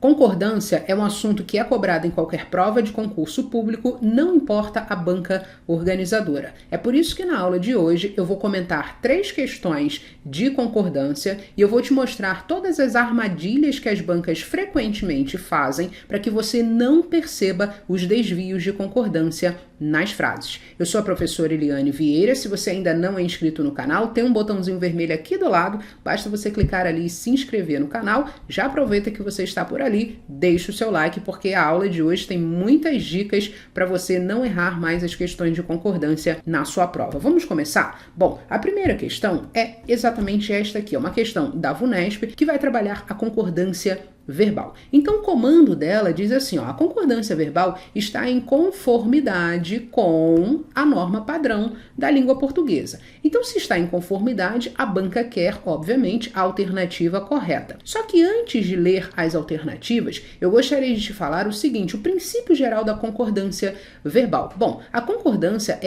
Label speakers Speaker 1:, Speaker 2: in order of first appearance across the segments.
Speaker 1: Concordância é um assunto que é cobrado em qualquer prova de concurso público, não importa a banca organizadora. É por isso que na aula de hoje eu vou comentar 3 questões de concordância e eu vou te mostrar todas as armadilhas que as bancas frequentemente fazem para que você não perceba os desvios de concordância nas frases. Eu sou a professora Eliane Vieira. Se você ainda não é inscrito no canal, tem um botãozinho vermelho aqui do lado, basta você clicar ali e se inscrever no canal. Já aproveita que você está por ali, deixa o seu like, porque a aula de hoje tem muitas dicas para você não errar mais as questões de concordância na sua prova. Vamos começar? Bom, a primeira questão é exatamente esta aqui, é uma questão da VUNESP que vai trabalhar a concordância verbal. Então, o comando dela diz assim, a concordância verbal está em conformidade com a norma padrão da língua portuguesa. Então, se está em conformidade, a banca quer, obviamente, a alternativa correta. Só que antes de ler as alternativas, eu gostaria de te falar o seguinte, o princípio geral da concordância verbal. Bom, a concordância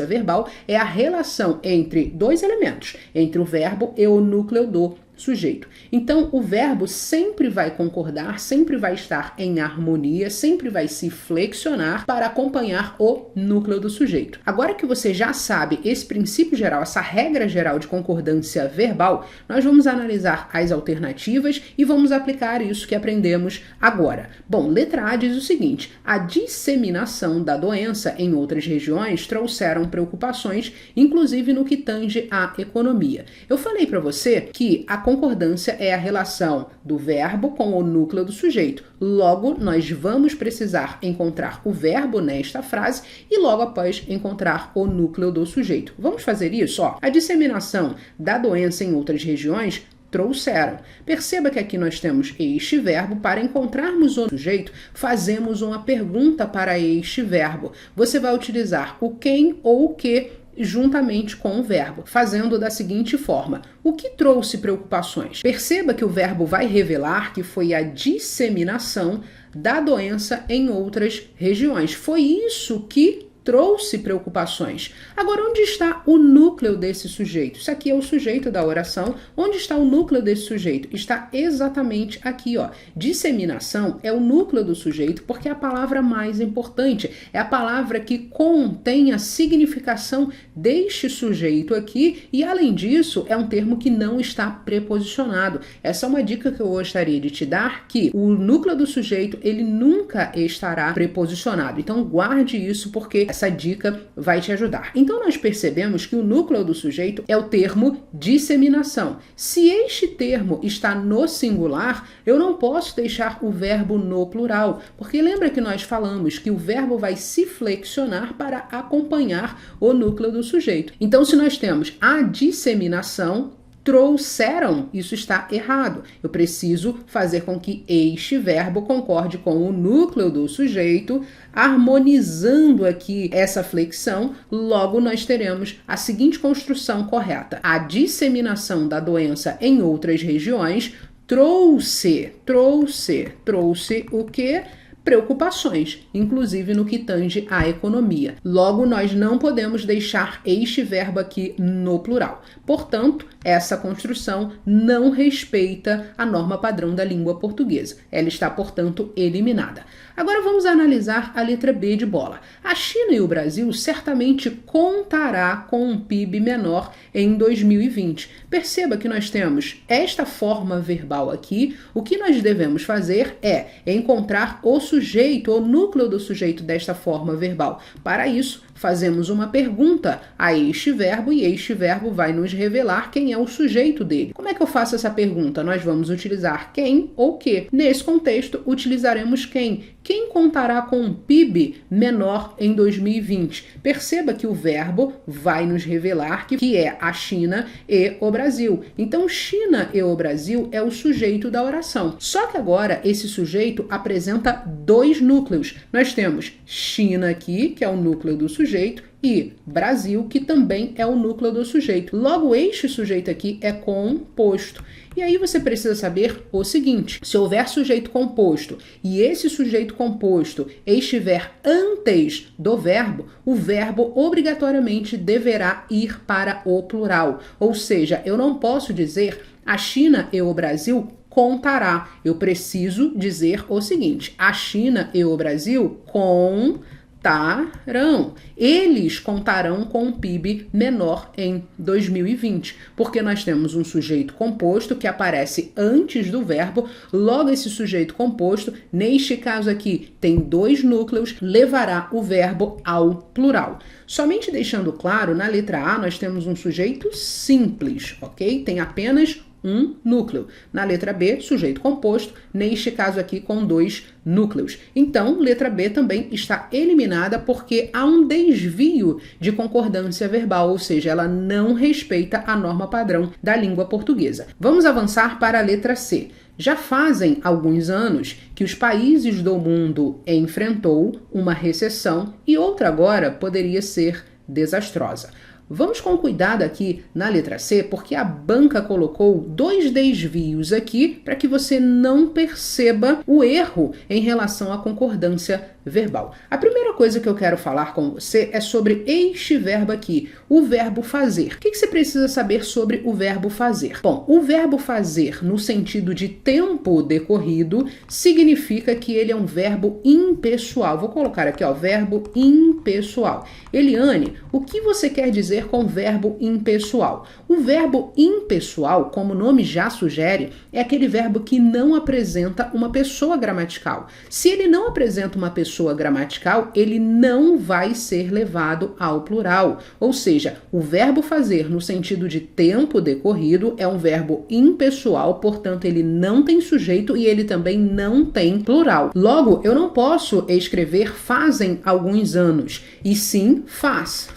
Speaker 1: verbal é a relação entre 2 elementos, entre o verbo e o núcleo do sujeito. Então, o verbo sempre vai concordar, sempre vai estar em harmonia, sempre vai se flexionar para acompanhar o núcleo do sujeito. Agora que você já sabe esse princípio geral, essa regra geral de concordância verbal, nós vamos analisar as alternativas e vamos aplicar isso que aprendemos agora. Bom, letra A diz o seguinte, a disseminação da doença em outras regiões trouxeram preocupações, inclusive no que tange à economia. Eu falei para você que a concordância é a relação do verbo com o núcleo do sujeito. Logo, nós vamos precisar encontrar o verbo nesta frase e logo após encontrar o núcleo do sujeito. Vamos fazer isso? A disseminação da doença em outras regiões trouxeram. Perceba que aqui nós temos este verbo. Para encontrarmos o sujeito, fazemos uma pergunta para este verbo. Você vai utilizar o quem ou o que juntamente com o verbo, fazendo da seguinte forma. O que trouxe preocupações? Perceba que o verbo vai revelar que foi a disseminação da doença em outras regiões. Foi isso que trouxe preocupações. Agora, onde está o núcleo desse sujeito? Isso aqui é o sujeito da oração. Onde está o núcleo desse sujeito? Está exatamente aqui, Disseminação é o núcleo do sujeito porque é a palavra mais importante. É a palavra que contém a significação deste sujeito aqui e, além disso, é um termo que não está preposicionado. Essa é uma dica que eu gostaria de te dar, que o núcleo do sujeito, ele nunca estará preposicionado. Então, guarde isso porque essa dica vai te ajudar. Então, nós percebemos que o núcleo do sujeito é o termo disseminação. Se este termo está no singular, eu não posso deixar o verbo no plural, porque lembra que nós falamos que o verbo vai se flexionar para acompanhar o núcleo do sujeito. Então, se nós temos a disseminação, trouxeram, isso está errado. Eu preciso fazer com que este verbo concorde com o núcleo do sujeito, harmonizando aqui essa flexão, logo nós teremos a seguinte construção correta. A disseminação da doença em outras regiões trouxe o quê? Preocupações, inclusive no que tange à economia. Logo, nós não podemos deixar este verbo aqui no plural. Portanto, essa construção não respeita a norma padrão da língua portuguesa. Ela está, portanto, eliminada. Agora vamos analisar a letra B de bola. A China e o Brasil certamente contará com um PIB menor em 2020. Perceba que nós temos esta forma verbal aqui. O que nós devemos fazer é encontrar o sujeito, o núcleo do sujeito desta forma verbal. Para isso, fazemos uma pergunta a este verbo e este verbo vai nos revelar quem é o sujeito dele. Como é que eu faço essa pergunta? Nós vamos utilizar quem ou que. Nesse contexto, utilizaremos quem. Quem contará com um PIB menor em 2020? Perceba que o verbo vai nos revelar que é a China e o Brasil. Então, China e o Brasil é o sujeito da oração. Só que agora esse sujeito apresenta 2 núcleos. Nós temos China aqui, que é o núcleo do sujeito, e Brasil, que também é o núcleo do sujeito. Logo, este sujeito aqui é composto. E aí você precisa saber o seguinte, se houver sujeito composto e esse sujeito composto estiver antes do verbo, o verbo obrigatoriamente deverá ir para o plural. Ou seja, eu não posso dizer a China e o Brasil contará. Eu preciso dizer o seguinte: a China e o Brasil contarão. Eles contarão com um PIB menor em 2020, porque nós temos um sujeito composto que aparece antes do verbo, logo esse sujeito composto, neste caso aqui, tem 2 núcleos, levará o verbo ao plural. Somente deixando claro, na letra A nós temos um sujeito simples, ok? Tem apenas um núcleo. Na letra B, sujeito composto, neste caso aqui com 2 núcleos. Então, letra B também está eliminada porque há um desvio de concordância verbal, ou seja, ela não respeita a norma padrão da língua portuguesa. Vamos avançar para a letra C. Já fazem alguns anos que os países do mundo enfrentou uma recessão e outra agora poderia ser desastrosa. Vamos com cuidado aqui na letra C, porque a banca colocou 2 desvios aqui para que você não perceba o erro em relação à concordância verbal. A primeira coisa que eu quero falar com você é sobre este verbo aqui, o verbo fazer. O que você precisa saber sobre o verbo fazer? Bom, o verbo fazer no sentido de tempo decorrido significa que ele é um verbo impessoal. Vou colocar aqui, ó, verbo impessoal. Eliane, o que você quer dizer com verbo impessoal? O verbo impessoal, como o nome já sugere, é aquele verbo que não apresenta uma pessoa gramatical. Se ele não apresenta uma pessoa gramatical, ele não vai ser levado ao plural. Ou seja, o verbo fazer no sentido de tempo decorrido é um verbo impessoal, portanto ele não tem sujeito e ele também não tem plural. Logo, eu não posso escrever fazem alguns anos, e sim faz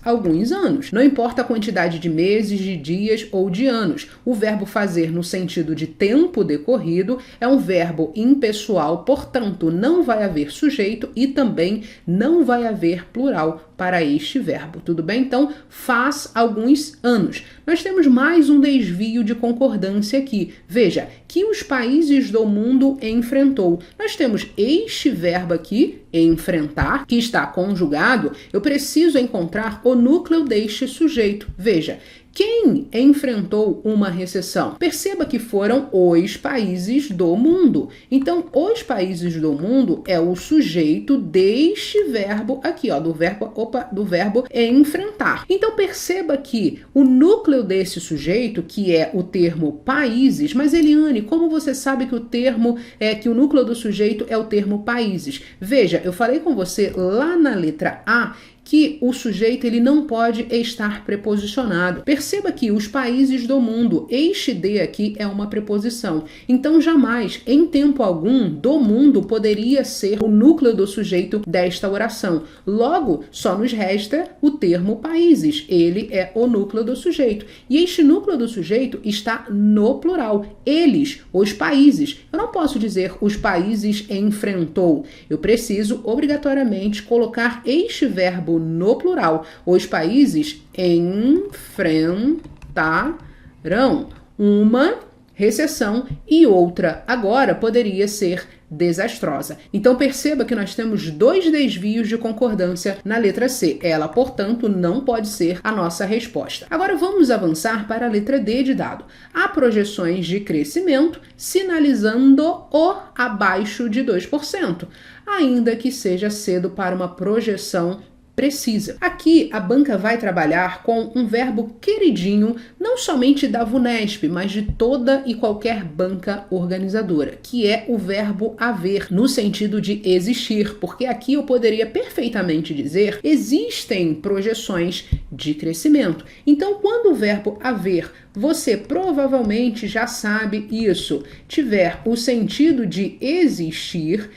Speaker 1: alguns anos. Não importa a quantidade de meses, de dias ou de anos. O verbo fazer no sentido de tempo decorrido é um verbo impessoal, portanto não vai haver sujeito e também não vai haver plural para este verbo, tudo bem? Então, faz alguns anos. Nós temos mais um desvio de concordância aqui. Veja, que os países do mundo enfrentou. Nós temos este verbo aqui, enfrentar, que está conjugado. Eu preciso encontrar o núcleo deste sujeito. Veja, quem enfrentou uma recessão? Perceba que foram os países do mundo. Então, os países do mundo é o sujeito deste verbo aqui, ó, do verbo enfrentar. Então, perceba que o núcleo desse sujeito, que é o termo países, mas Eliane, como você sabe que o núcleo do sujeito é o termo países? Veja, eu falei com você lá na letra A que o sujeito ele não pode estar preposicionado. Perceba que os países do mundo, este de aqui é uma preposição. Então, jamais, em tempo algum, do mundo poderia ser o núcleo do sujeito desta oração. Logo, só nos resta o termo países. Ele é o núcleo do sujeito. E este núcleo do sujeito está no plural. Eles, os países. Eu não posso dizer os países enfrentou. Eu preciso, obrigatoriamente, colocar este verbo no plural. Os países enfrentarão uma recessão e outra agora poderia ser desastrosa. Então perceba que nós temos 2 desvios de concordância na letra C. Ela, portanto, não pode ser a nossa resposta. Agora vamos avançar para a letra D de dado. Há projeções de crescimento sinalizando o abaixo de 2%, ainda que seja cedo para uma projeção precisa. Aqui a banca vai trabalhar com um verbo queridinho, não somente da VUNESP, mas de toda e qualquer banca organizadora, que é o verbo haver, no sentido de existir, porque aqui eu poderia perfeitamente dizer existem projeções de crescimento. Então, quando o verbo haver, você provavelmente já sabe isso, tiver o sentido de existir,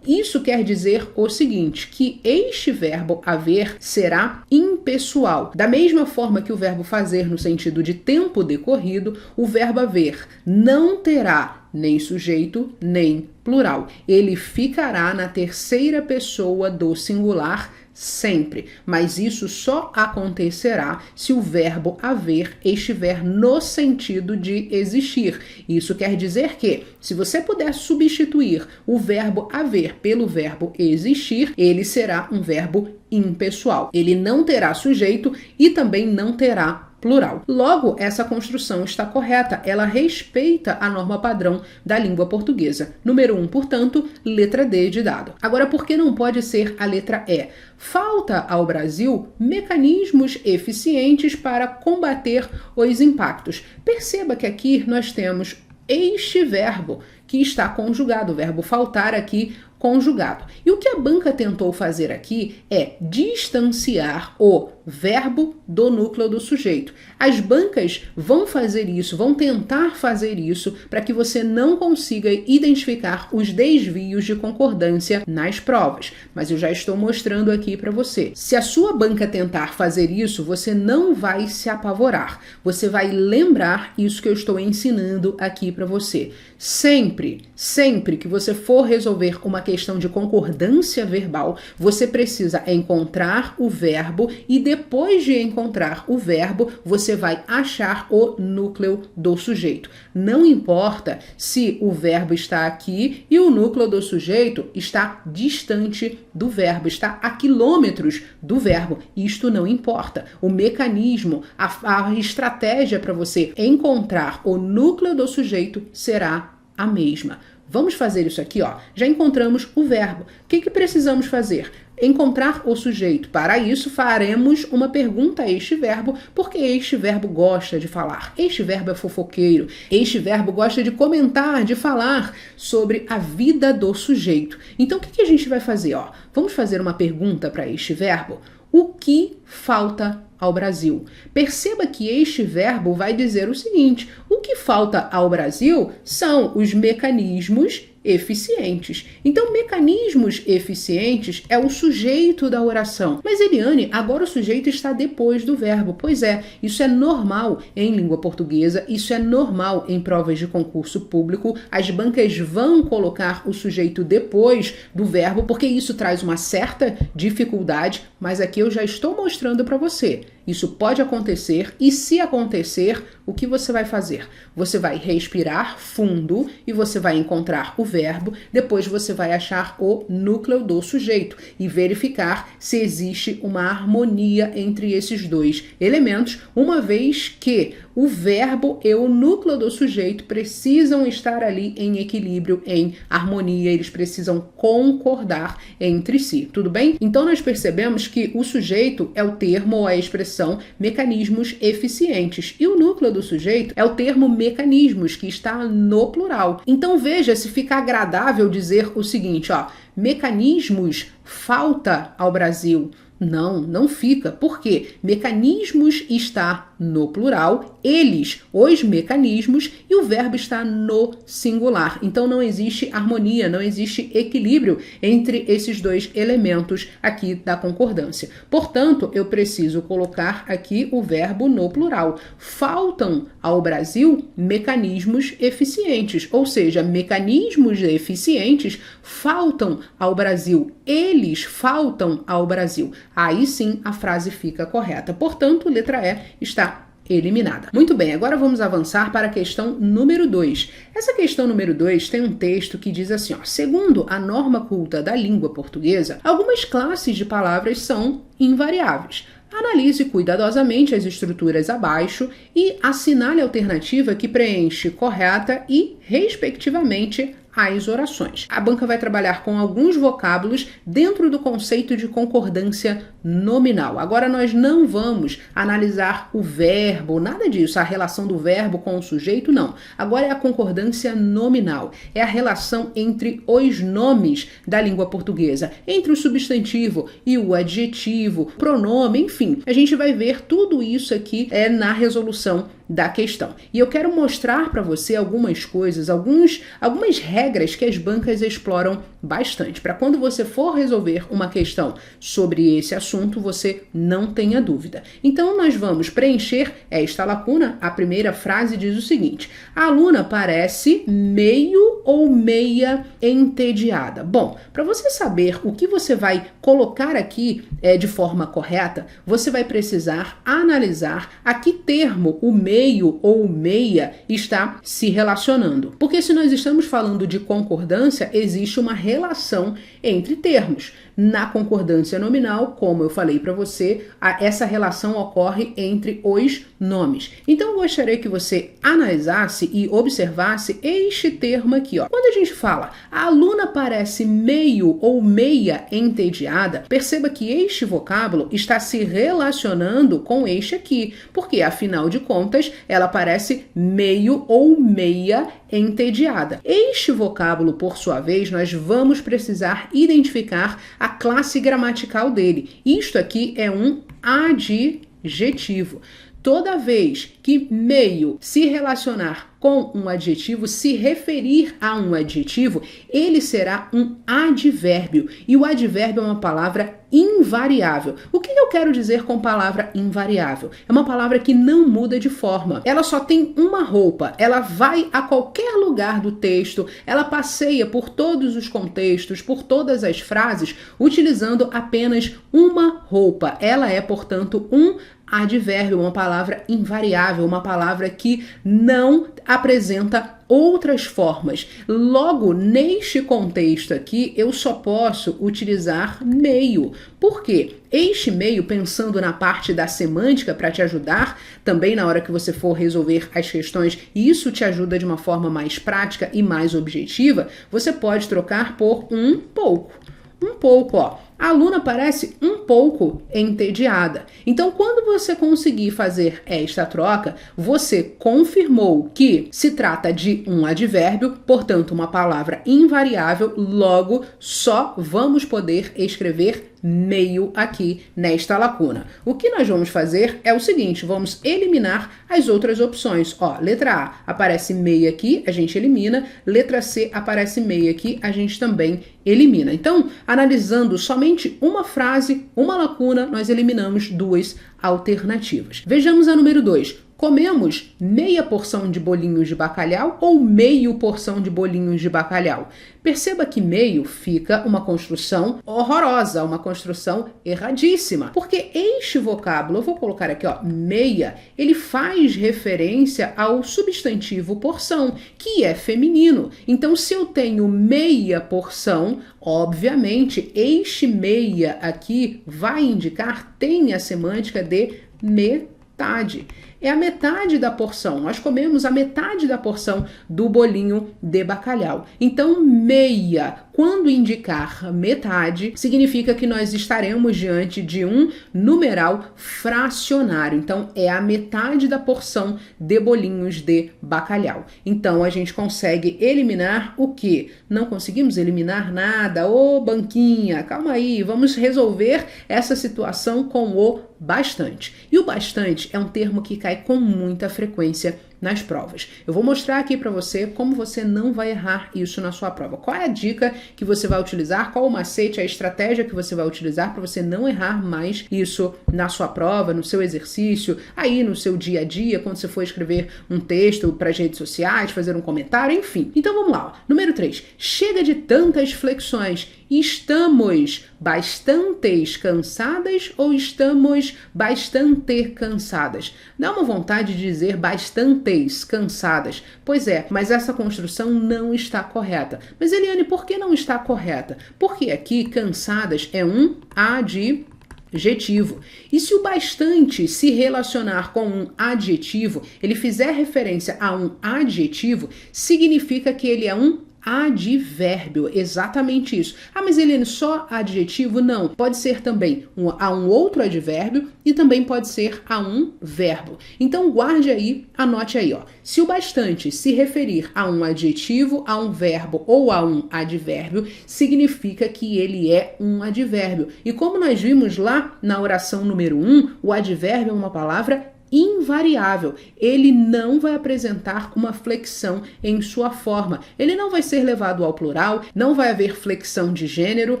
Speaker 1: isso quer dizer o seguinte, que este verbo haver será impessoal. Da mesma forma que o verbo fazer no sentido de tempo decorrido, o verbo haver não terá nem sujeito, nem plural. Ele ficará na terceira pessoa do singular sempre, mas isso só acontecerá se o verbo haver estiver no sentido de existir. Isso quer dizer que, se você puder substituir o verbo haver pelo verbo existir, ele será um verbo impessoal. Ele não terá sujeito e também não terá plural. Logo, essa construção está correta, ela respeita a norma padrão da língua portuguesa. Número 1, portanto, letra D de dado. Agora, por que não pode ser a letra E? Falta ao Brasil mecanismos eficientes para combater os impactos. Perceba que aqui nós temos este verbo que está conjugado, o verbo faltar aqui conjugado. E o que a banca tentou fazer aqui é distanciar o verbo do núcleo do sujeito. As bancas vão fazer isso, vão tentar fazer isso para que você não consiga identificar os desvios de concordância nas provas. Mas eu já estou mostrando aqui para você. Se a sua banca tentar fazer isso, você não vai se apavorar. Você vai lembrar isso que eu estou ensinando aqui para você. Sempre que você for resolver uma questão de concordância verbal, você precisa encontrar o verbo e depois de encontrar o verbo, você vai achar o núcleo do sujeito. Não importa se o verbo está aqui e o núcleo do sujeito está distante do verbo, está a quilômetros do verbo. Isto não importa. O mecanismo, a estratégia para você encontrar o núcleo do sujeito será a mesma. Vamos fazer isso aqui, ó. Já encontramos o verbo. O que precisamos fazer? Encontrar o sujeito. Para isso, faremos uma pergunta a este verbo, porque este verbo gosta de falar. Este verbo é fofoqueiro. Este verbo gosta de comentar, de falar sobre a vida do sujeito. Então, o que a gente vai fazer? Ó? Vamos fazer uma pergunta para este verbo. O que falta ao Brasil? Perceba que este verbo vai dizer o seguinte: o que falta ao Brasil são os mecanismos eficientes. Então, mecanismos eficientes é o sujeito da oração. Mas, Eliane, agora o sujeito está depois do verbo. Pois é, isso é normal em língua portuguesa, isso é normal em provas de concurso público. As bancas vão colocar o sujeito depois do verbo, porque isso traz uma certa dificuldade, mas aqui eu já estou mostrando para você. Isso pode acontecer e, se acontecer, o que você vai fazer? Você vai respirar fundo e você vai encontrar o verbo, depois você vai achar o núcleo do sujeito e verificar se existe uma harmonia entre esses dois elementos, uma vez que o verbo e o núcleo do sujeito precisam estar ali em equilíbrio, em harmonia, eles precisam concordar entre si, tudo bem? Então nós percebemos que o sujeito é o termo ou a expressão mecanismos eficientes e o núcleo do sujeito é o termo mecanismos, que está no plural. Então veja se fica agradável dizer o seguinte, ó, mecanismos falta ao Brasil. Não fica. Por quê? Mecanismos está no plural, eles, os mecanismos, e o verbo está no singular. Então não existe harmonia, não existe equilíbrio entre esses dois elementos aqui da concordância. Portanto, eu preciso colocar aqui o verbo no plural. Faltam ao Brasil mecanismos eficientes, ou seja, mecanismos eficientes faltam ao Brasil. Eles faltam ao Brasil. Aí sim a frase fica correta. Portanto, letra E está eliminada. Muito bem, agora vamos avançar para a questão número 2. Essa questão número 2 tem um texto que diz assim, ó, segundo a norma culta da língua portuguesa, algumas classes de palavras são invariáveis. Analise cuidadosamente as estruturas abaixo e assinale a alternativa que preenche correta e, respectivamente, as orações. A banca vai trabalhar com alguns vocábulos dentro do conceito de concordância nominal. Agora nós não vamos analisar o verbo, nada disso, a relação do verbo com o sujeito, não. Agora é a concordância nominal, é a relação entre os nomes da língua portuguesa, entre o substantivo e o adjetivo, pronome, enfim. A gente vai ver tudo isso aqui na resolução da questão. E eu quero mostrar para você algumas coisas, algumas regras que as bancas exploram bastante, para quando você for resolver uma questão sobre esse assunto, você não tenha dúvida. Então, nós vamos preencher esta lacuna. A primeira frase diz o seguinte: a aluna parece meio ou meia entediada. Bom, para você saber o que você vai colocar aqui de forma correta, você vai precisar analisar a que termo o meio meio ou meia está se relacionando. Porque se nós estamos falando de concordância, existe uma relação entre termos. Na concordância nominal, como eu falei para você, essa relação ocorre entre os nomes. Então eu gostaria que você analisasse e observasse este termo aqui, ó. Quando a gente fala, a aluna parece meio ou meia entediada, perceba que este vocábulo está se relacionando com este aqui, porque afinal de contas, ela parece meio ou meia entediada. Este vocábulo, por sua vez, nós vamos precisar identificar a classe gramatical dele. Isto aqui é um adjetivo. Toda vez que meio se relacionar com um adjetivo, se referir a um adjetivo, ele será um advérbio. E o advérbio é uma palavra invariável. O que eu quero dizer com palavra invariável? É uma palavra que não muda de forma. Ela só tem uma roupa. Ela vai a qualquer lugar do texto, ela passeia por todos os contextos, por todas as frases, utilizando apenas uma roupa. Ela é, portanto, um advérbio, uma palavra invariável, uma palavra que não apresenta outras formas. Logo, neste contexto aqui, eu só posso utilizar meio. Por quê? Este meio, pensando na parte da semântica para te ajudar, também na hora que você for resolver as questões, e isso te ajuda de uma forma mais prática e mais objetiva, você pode trocar por um pouco. Um pouco, ó. A aluna parece um pouco entediada. Então, quando você conseguir fazer esta troca, você confirmou que se trata de um advérbio, portanto, uma palavra invariável, logo só vamos poder escrever meio aqui nesta lacuna. O que nós vamos fazer é o seguinte, vamos eliminar as outras opções. Ó, letra A aparece meia aqui, a gente elimina. Letra C aparece meia aqui, a gente também elimina. Então, analisando somente uma frase, uma lacuna, nós eliminamos duas alternativas. Vejamos a número 2. Comemos meia porção de bolinhos de bacalhau ou meio porção de bolinhos de bacalhau? Perceba que meio fica uma construção horrorosa, uma construção erradíssima. Porque este vocábulo, eu vou colocar aqui, ó, meia, ele faz referência ao substantivo porção, que é feminino. Então, se eu tenho meia porção, obviamente, este meia aqui vai indicar, tem a semântica de metade. É a metade da porção. Nós comemos a metade da porção do bolinho de bacalhau. Então, meia, quando indicar metade, significa que nós estaremos diante de um numeral fracionário. Então, é a metade da porção de bolinhos de bacalhau. Então, a gente consegue eliminar o quê? Não conseguimos eliminar nada. Ô, banquinha, calma aí, vamos resolver essa situação com o bastante. E o bastante é um termo que cai com muita frequência nas provas. Eu vou mostrar aqui para você como você não vai errar isso na sua prova. Qual é a dica que você vai utilizar, qual o macete, a estratégia que você vai utilizar para você não errar mais isso na sua prova, no seu exercício, aí no seu dia a dia, quando você for escrever um texto para as redes sociais, fazer um comentário, enfim. Então vamos lá. Ó. Número 3. Chega de tantas flexões. Estamos bastantes cansadas ou estamos bastante cansadas? Dá uma vontade de dizer bastantes cansadas. Pois é, mas essa construção não está correta. Mas Eliane, por que não está correta? Porque aqui cansadas é um adjetivo. E se o bastante se relacionar com um adjetivo, ele fizer referência a um adjetivo, significa que ele é um advérbio, exatamente isso. Ah, mas Eliane, só adjetivo? Não. Pode ser também a um outro advérbio e também pode ser a um verbo. Então guarde aí, anote aí, ó. Se o bastante se referir a um adjetivo, a um verbo ou a um advérbio, significa que ele é um advérbio. E como nós vimos lá na oração número 1, o advérbio é uma palavra invariável, ele não vai apresentar uma flexão em sua forma, ele não vai ser levado ao plural, não vai haver flexão de gênero,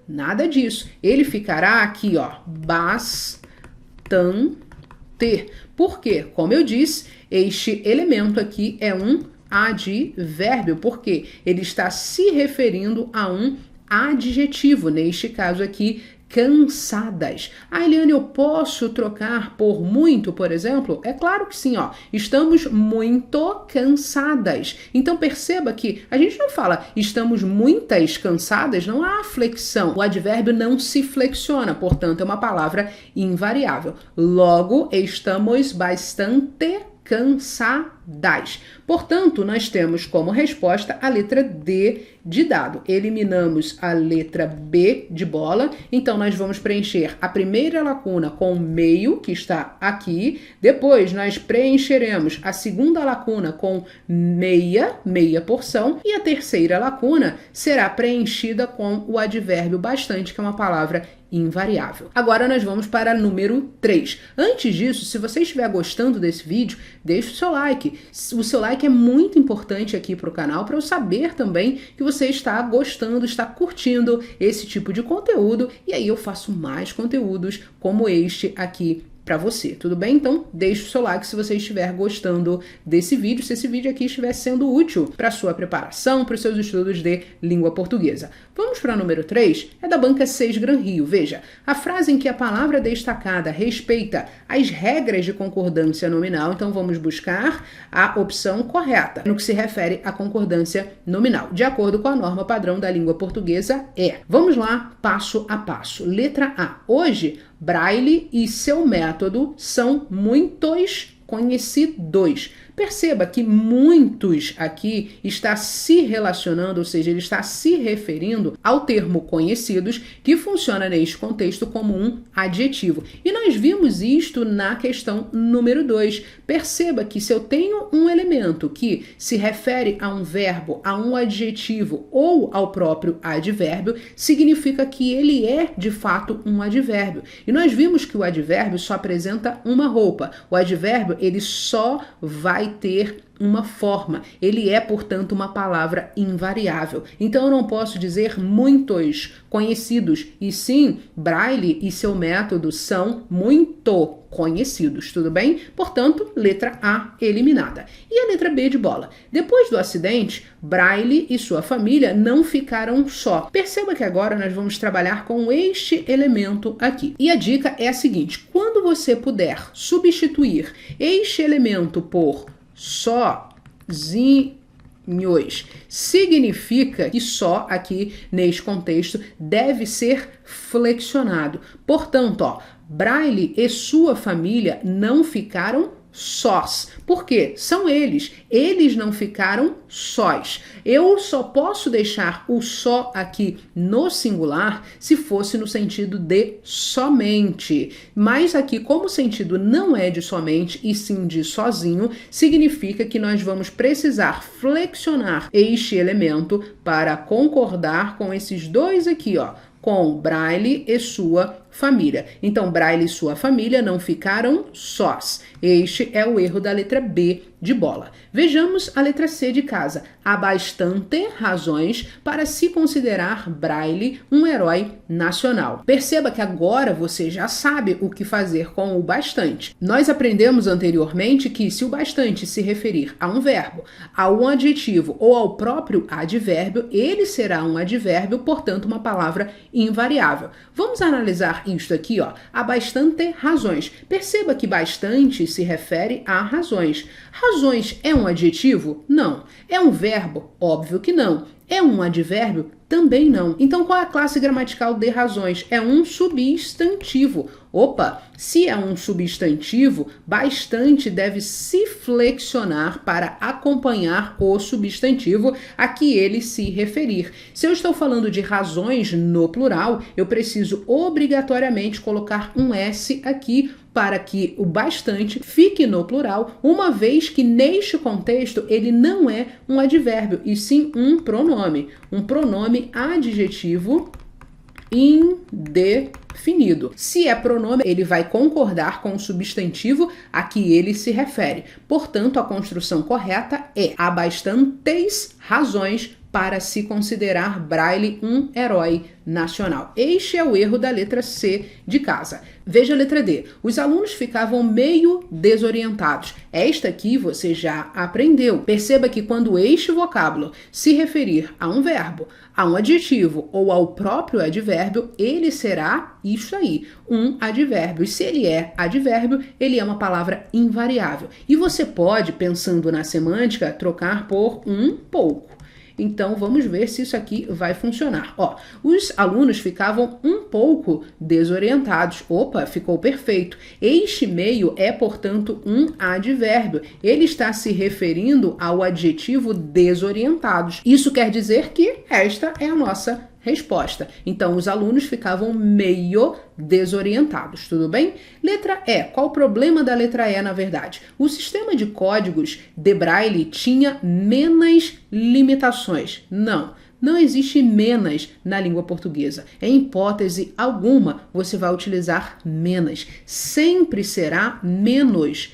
Speaker 1: nada disso, ele ficará aqui, ó, bastante. Por quê? Como eu disse, este elemento aqui é um advérbio, porque ele está se referindo a um adjetivo, neste caso aqui, cansadas. Ah, Eliane, eu posso trocar por muito, por exemplo? É claro que sim, ó. Estamos muito cansadas. Então perceba que a gente não fala estamos muitas cansadas, não há flexão. O advérbio não se flexiona, portanto é uma palavra invariável. Logo, estamos bastante cansadas. Portanto, nós temos como resposta a letra D de dado. Eliminamos a letra B de bola, então nós vamos preencher a primeira lacuna com o meio, que está aqui. Depois, nós preencheremos a segunda lacuna com meia porção. E a terceira lacuna será preenchida com o advérbio bastante, que é uma palavra invariável. Agora nós vamos para número 3. Antes disso, se você estiver gostando desse vídeo, deixe o seu like. O seu like é muito importante aqui para o canal, para eu saber também que você está gostando, está curtindo esse tipo de conteúdo, e aí eu faço mais conteúdos como este aqui para você, tudo bem? Então, deixe o seu like se você estiver gostando desse vídeo, se esse vídeo aqui estiver sendo útil para a sua preparação, para os seus estudos de língua portuguesa. Vamos para o número 3, é da banca 6 Gran Rio. Veja, a frase em que a palavra destacada respeita as regras de concordância nominal, então vamos buscar a opção correta no que se refere à concordância nominal, de acordo com a norma padrão da língua portuguesa Vamos lá, passo a passo. Letra A. Hoje, Braille e seu método são muitos conhecidos. Perceba que muitos aqui está se relacionando, ou seja, ele está se referindo ao termo conhecidos, que funciona neste contexto como um adjetivo. E nós vimos isto na questão número 2. Perceba que se eu tenho um elemento que se refere a um verbo, a um adjetivo ou ao próprio advérbio, significa que ele é de fato um advérbio. E nós vimos que o advérbio só apresenta uma roupa. O advérbio, ele só vai ter uma forma. Ele é, portanto, uma palavra invariável. Então, eu não posso dizer muitos conhecidos, e sim, Braille e seu método são muito conhecidos, tudo bem? Portanto, letra A eliminada. E a letra B de bola? Depois do acidente, Braille e sua família não ficaram só. Perceba que agora nós vamos trabalhar com este elemento aqui. E a dica é a seguinte: quando você puder substituir este elemento por sozinhos, significa que só aqui neste contexto deve ser flexionado. Portanto, ó, Braille e sua família não ficaram sós. Por quê? São eles. Eles não ficaram sós. Eu só posso deixar o só aqui no singular se fosse no sentido de somente. Mas aqui, como o sentido não é de somente e sim de sozinho, significa que nós vamos precisar flexionar este elemento para concordar com esses dois aqui, ó, com Braille e sua família. Então, Braille e sua família não ficaram sós. Este é o erro da letra B de bola. Vejamos a letra C de casa. Há bastante razões para se considerar Braille um herói nacional. Perceba que agora você já sabe o que fazer com o bastante. Nós aprendemos anteriormente que se o bastante se referir a um verbo, a um adjetivo ou ao próprio advérbio, ele será um advérbio, portanto, uma palavra invariável. Vamos analisar isto aqui, ó. Há bastante razões. Perceba que bastante se refere a razões. Razões é um adjetivo? Não. É um verbo? Óbvio que não. É um advérbio? Também não. Então, qual é a classe gramatical de razões? É um substantivo. Opa, se é um substantivo, bastante deve se flexionar para acompanhar o substantivo a que ele se referir. Se eu estou falando de razões no plural, eu preciso obrigatoriamente colocar um S aqui para que o bastante fique no plural, uma vez que neste contexto ele não é um advérbio, e sim um pronome adjetivo indefinido. Se é pronome, ele vai concordar com o substantivo a que ele se refere. Portanto, a construção correta é: há bastantes razões para se considerar Braille um herói nacional. Este é o erro da letra C de casa. Veja a letra D. Os alunos ficavam meio desorientados. Esta aqui você já aprendeu. Perceba que quando este vocábulo se referir a um verbo, a um adjetivo ou ao próprio advérbio, ele será isso aí, um advérbio. E se ele é advérbio, ele é uma palavra invariável. E você pode, pensando na semântica, trocar por um pouco. Então, vamos ver se isso aqui vai funcionar. Ó, os alunos ficavam um pouco desorientados. Opa, ficou perfeito. Este meio é, portanto, um advérbio. Ele está se referindo ao adjetivo desorientados. Isso quer dizer que esta é a nossa resposta. Então, os alunos ficavam meio desorientados, tudo bem? Letra E. Qual o problema da letra E, na verdade? O sistema de códigos de Braille tinha menos limitações. Não existe menos na língua portuguesa. Em hipótese alguma, você vai utilizar menos. Sempre será menos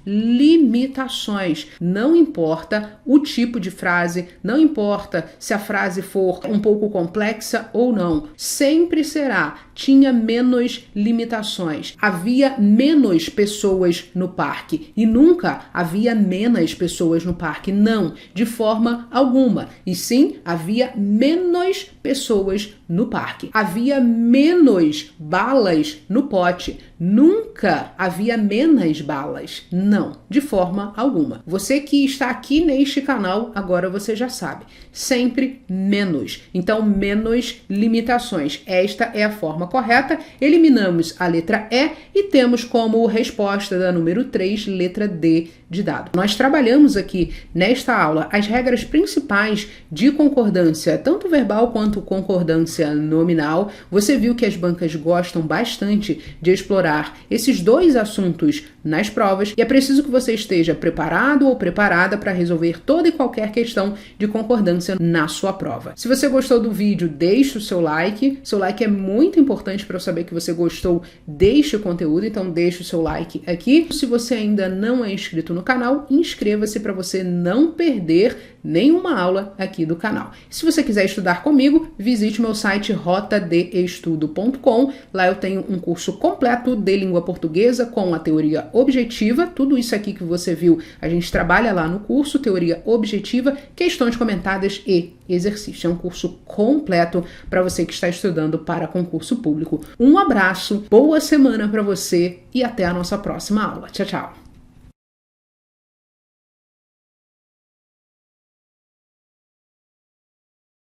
Speaker 1: limitações. Não importa o tipo de frase, não importa se a frase for um pouco complexa ou não. Sempre será. Tinha menos limitações. Havia menos pessoas no parque. E nunca havia menos pessoas no parque. Não, de forma alguma. E sim, havia menos pessoas no parque. Havia menos balas no pote. Nunca havia menos balas. Não, de forma alguma. Você que está aqui neste canal, agora você já sabe. Sempre menos. Então, menos limitações. Esta é a forma correta. Eliminamos a letra E e temos como resposta da número 3, letra D de dado. Nós trabalhamos aqui nesta aula as regras principais de concordância, tanto verbal quanto concordância nominal. Você viu que as bancas gostam bastante de explorar esses dois assuntos nas provas e é preciso que você esteja preparado ou preparada para resolver toda e qualquer questão de concordância na sua prova. Se você gostou do vídeo, deixe o seu like. Seu like é muito importante para eu saber que você gostou deste conteúdo, então deixe o seu like aqui. Se você ainda não é inscrito no canal, inscreva-se para você não perder nenhuma aula aqui do canal. Se você quiser estudar comigo, visite meu site rotadeestudo.com. Lá eu tenho um curso completo de língua portuguesa com a teoria objetiva. Tudo isso aqui que você viu, a gente trabalha lá no curso, teoria objetiva, questões comentadas e exercício. É um curso completo para você que está estudando para concurso público. Um abraço, boa semana para você e até a nossa próxima aula. Tchau, tchau!